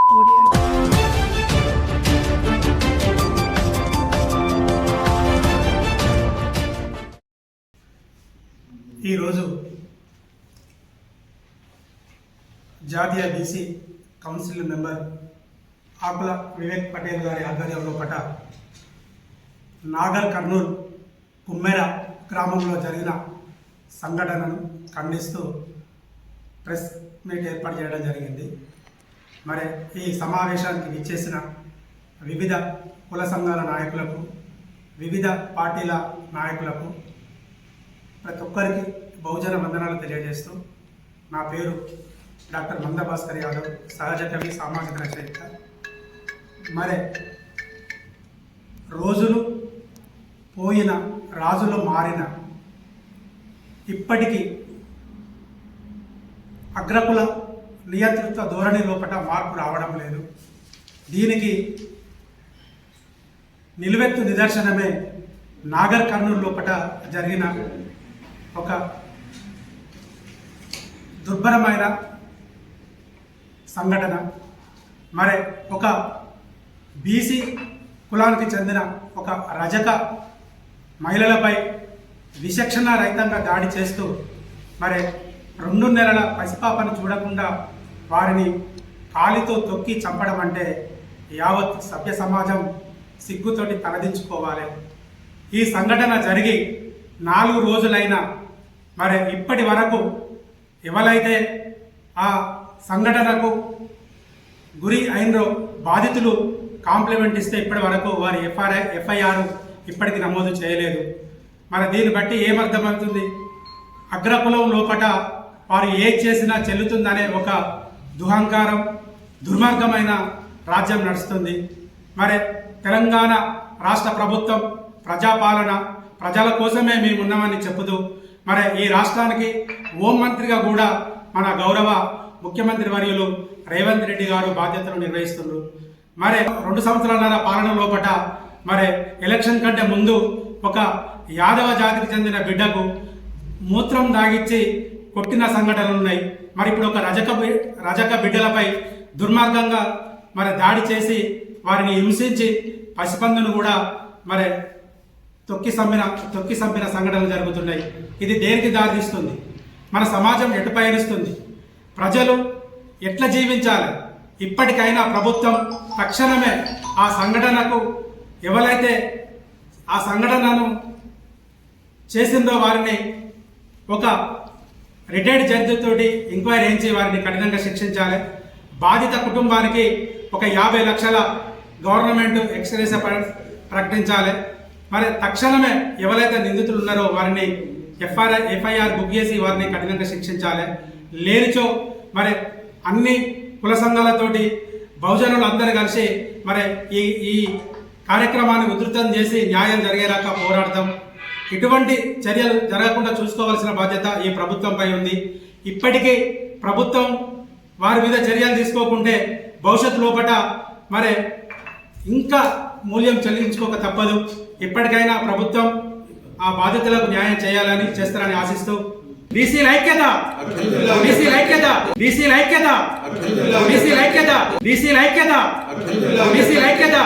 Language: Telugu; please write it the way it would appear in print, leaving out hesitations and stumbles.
ఈరోజు జాతీయ బీసీ కౌన్సిల్ మెంబర్ ఆకుల వివేక్ పటేల్ గారి ఆధ్వర్యంలో నాగర్ కర్నూల్ కుమ్మెర గ్రామంలో జరిగిన సంఘటనను ఖండిస్తూ ప్రెస్ మీట్ ఏర్పాటు చేయడం జరిగింది. మరి ఈ సమావేశానికి విచ్చేసిన వివిధ కుల సంఘాల నాయకులకు, వివిధ పార్టీల నాయకులకు ప్రతి ఒక్కరికి బహుజన వందనాలు తెలియజేస్తూ, నా పేరు డాక్టర్ మంద భాస్కర్ యాదవ్, సహజ కవి, సామాజిక రచయిత. మరి రోజులు పోయిన, రాజులు మారిన, ఇప్పటికీ అగ్రకుల నియంతృత్వ ధోరణి లోపల మార్పు రావడం లేదు. దీనికి నిలువెత్తు నిదర్శనమే నాగర్ కర్నూల్ లోపల జరిగిన ఒక దుర్భరమైన సంఘటన. మరి ఒక బీసీ కులానికి చెందిన ఒక రజక మహిళలపై విచక్షణ రహితంగా దాడి చేస్తూ మరి 2 నెలల పసిపాపను చూడకుండా వారిని కాలితో తొక్కి చంపడం అంటే యావత్ సభ్య సమాజం సిగ్గుతోటి తలదించుకోవాలి. ఈ సంఘటన జరిగి 4 రోజులైనా మరి ఇప్పటి వరకు ఎవరైతే ఆ సంఘటనకు గురి అయినరో బాధితులు కాంప్లిమెంట్ ఇస్తే ఇప్పటి వరకు వారి ఎఫ్ఐఆర్ ఇప్పటికి నమోదు చేయలేదు. మరి దీన్ని బట్టి ఏమర్థమవుతుంది? అగ్రకులం లోపల వారు ఏది చేసినా చెల్లుతుందనే ఒక దుహంకారం, దుర్మార్గమైన రాజ్యం నడుస్తుంది. మరి తెలంగాణ రాష్ట్ర ప్రభుత్వం ప్రజాపాలన, ప్రజల కోసమే మేమున్నామని చెప్పుతూ మరి ఈ రాష్ట్రానికి హోంమంత్రిగా కూడా మన గౌరవ ముఖ్యమంత్రి వర్యులు రేవంత్ రెడ్డి గారు బాధ్యతలు నిర్వహిస్తున్నారు. మరి 2 సంవత్సరాల పాలన లోపల మరి ఎలక్షన్ కంటే ముందు ఒక యాదవ జాతికి చెందిన బిడ్డకు మూత్రం దాగిచ్చి కొట్టిన సంఘటనలు ఉన్నాయి. మరి ఇప్పుడు ఒక రజక బిడ్డలపై దుర్మార్గంగా మరి దాడి చేసి వారిని హింసించి పసిపందును కూడా మరి తొక్కి చంపిన సంఘటనలు జరుగుతున్నాయి. ఇది దేనికి దారితీస్తుంది? మన సమాజం ఎటు పయనిస్తుంది? ప్రజలు ఎట్లా జీవించాలి? ఇప్పటికైనా ప్రభుత్వం తక్షణమే ఆ సంఘటనకు ఎవరైతే ఆ సంఘటనను చేసిందో వారిని ఒక రిటైర్డ్ జడ్జితోటి ఎంక్వైరీ చేయించి వారిని కఠినంగా శిక్షించాలి. బాధిత కుటుంబానికి ఒక 50 లక్షల గవర్నమెంట్ ఎక్స్గ్రేషియా ప్రకటించాలి. మరి తక్షణమే ఎవరైతే నిందితులు ఉన్నారో వారిని ఎఫ్ఐఆర్ బుక్ చేసి వారిని కఠినంగా శిక్షించాలి. లేనిచో మరి అన్ని కుల సంఘాలతోటి బహుజనులు అందరూ కలిసి మరి ఈ కార్యక్రమాన్ని ఉధృతం చేసి న్యాయం జరిగేలాగా పోరాడతాం. ఇటువంటి చర్యలు జరగకుండా చూసుకోవాల్సిన బాధ్యత ఈ ప్రభుత్వంపై ఉంది. ఇప్పటికీ ప్రభుత్వం వారి మీద చర్యలు తీసుకోకుంటే భవిష్యత్తు లోపల మరి ఇంకా మూల్యం చెల్లించుకోక తప్పదు. ఇప్పటికైనా ప్రభుత్వం ఆ బాధితులకు న్యాయం చేయాలని చేస్తారని ఆశిస్తూ బీసీల ఐక్యత, బీసీల ఐక్యత, బీసీల ఐక్యత, బీసీల ఐక్యత, బీసీల ఐక్యత, బీసీల ఐక్యత.